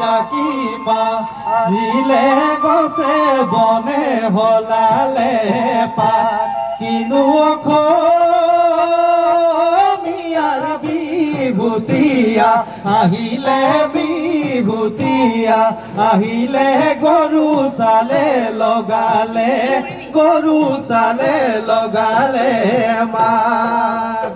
জাকিবা relay গছে বনে হলালে পা কিনু অখমিয়ার বিভূতিয়া আহিলে বিভূতিয়া আহিলে গরু সালে লগালে গরু সালে লগালে মার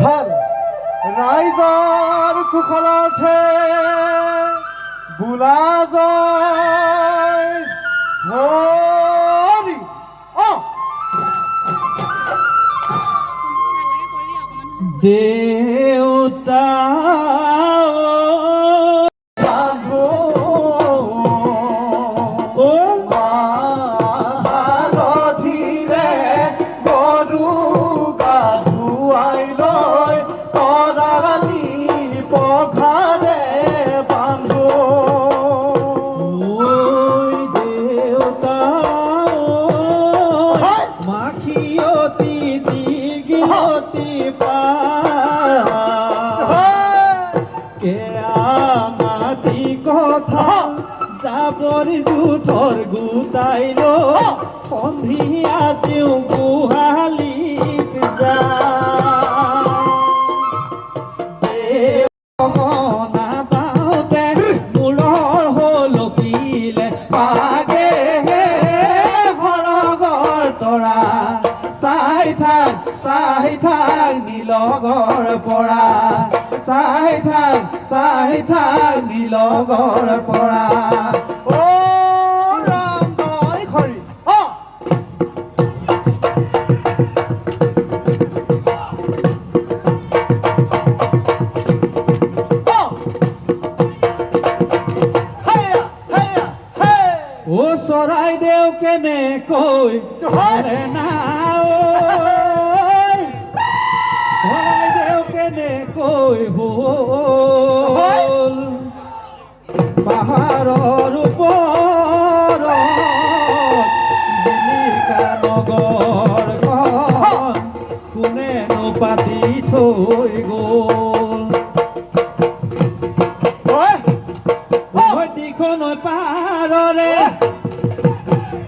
ভাল ৰাইজৰ কুশলতে বোলা যায় হৰি দেউতা যাবৰ জুথৰ গোটাইল সন্ধিয়া তেওঁ গোহালিত মনা পাওঁতে মূৰৰ হলকিলে পাগে সৰগৰ তৰা চাই থাক নীলগৰ পৰা চাই থাক নীলগৰ পৰা ও ৰাম জয় হৰি ও চৰাইদেউ কেনেকৈ চৰে না চৰাইদেউ কেনেকৈ হ'ল পাহাৰৰ ওপৰত দিলিকা নগৰখন কোনেনো পাতি থৈ গ'ল দিখন পাহাৰৰে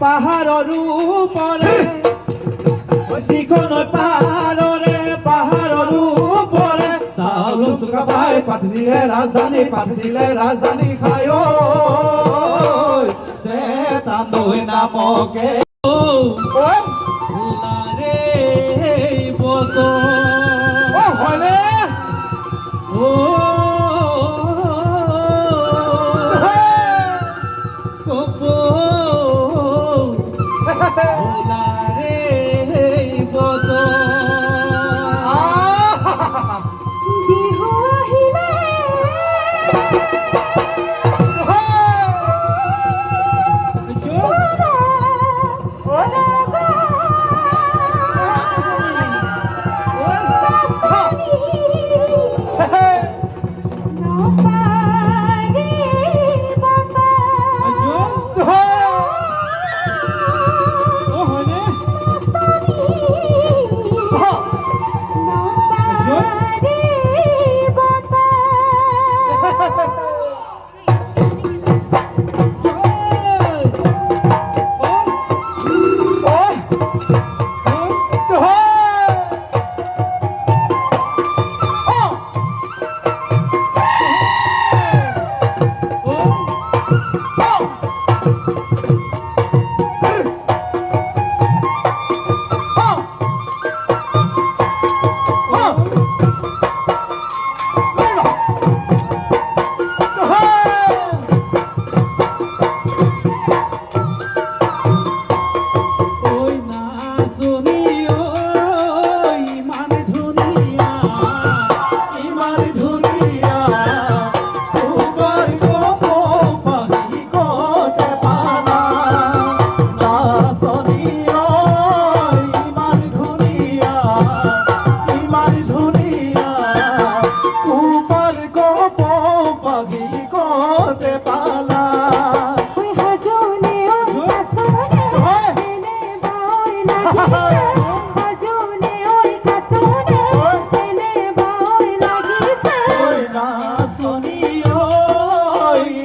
পাহাৰৰ ওপৰে দিখন পাহাৰৰে পাহাৰৰ ওপৰে চাউল চুকা পাই পাতিছিলে ৰাজধানী খায় চেতানৈ নামকে ওলাৰে বতৰ হয়নে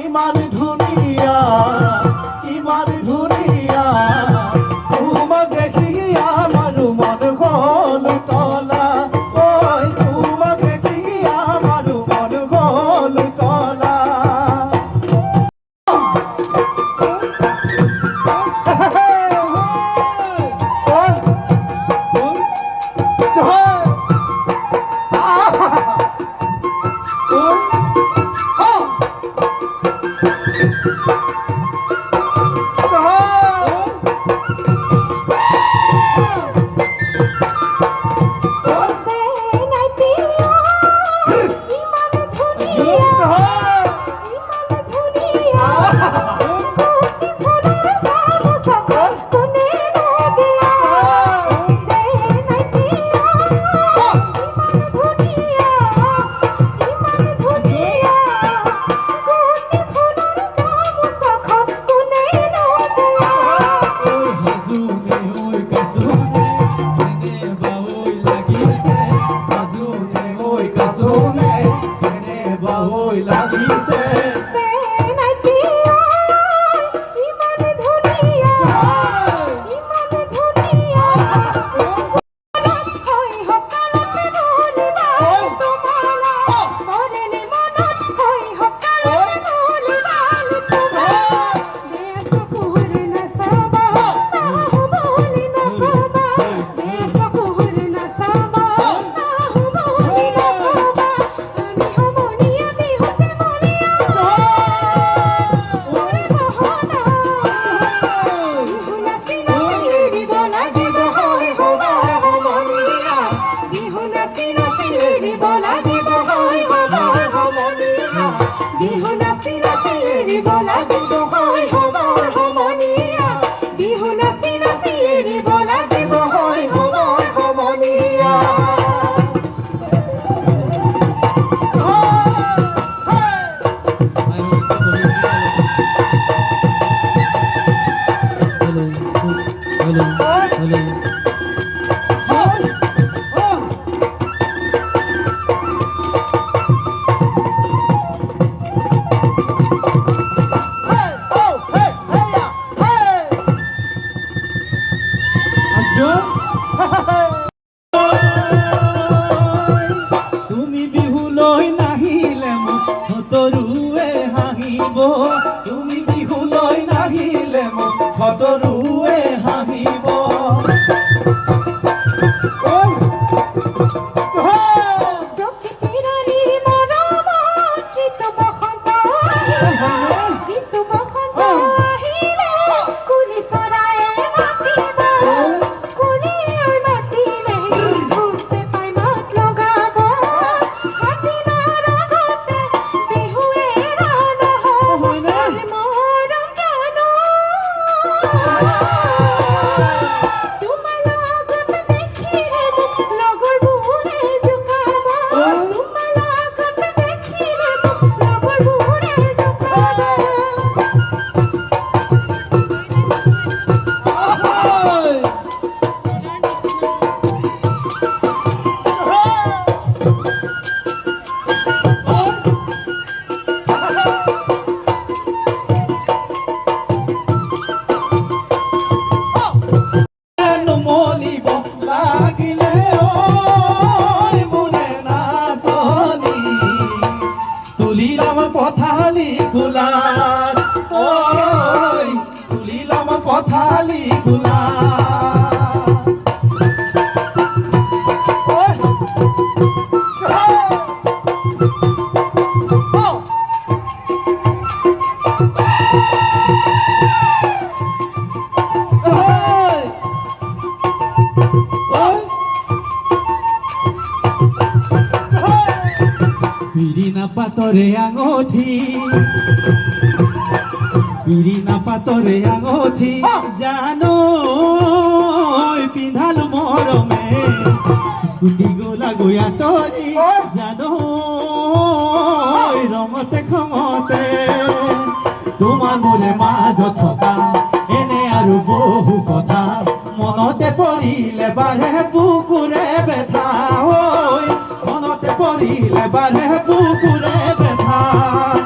ইমান ধুনিয়া ইমান ধুনিয়া তোমাক দেখি আমার মন গল তলা ওই তোমাক দেখি আমার মন গল তলা তুমি বিহুলৈ নাহিলে মোক সতৰুৱে হাঁহিব তুমি বিহুলৈ নাহিলে মোক সতৰুৱে হাঁহিব পথালি খোলা ওই তুলিলাম পথালি খোলা Pirina patore angoti Pirina patore angoti Jano pindhalu morome Sikuti gola goya tori Jano romote khomote Tumar mure majo thoka Ene aru bohu kotha Monote porile bare bukure betha Monote porile bare bukure betha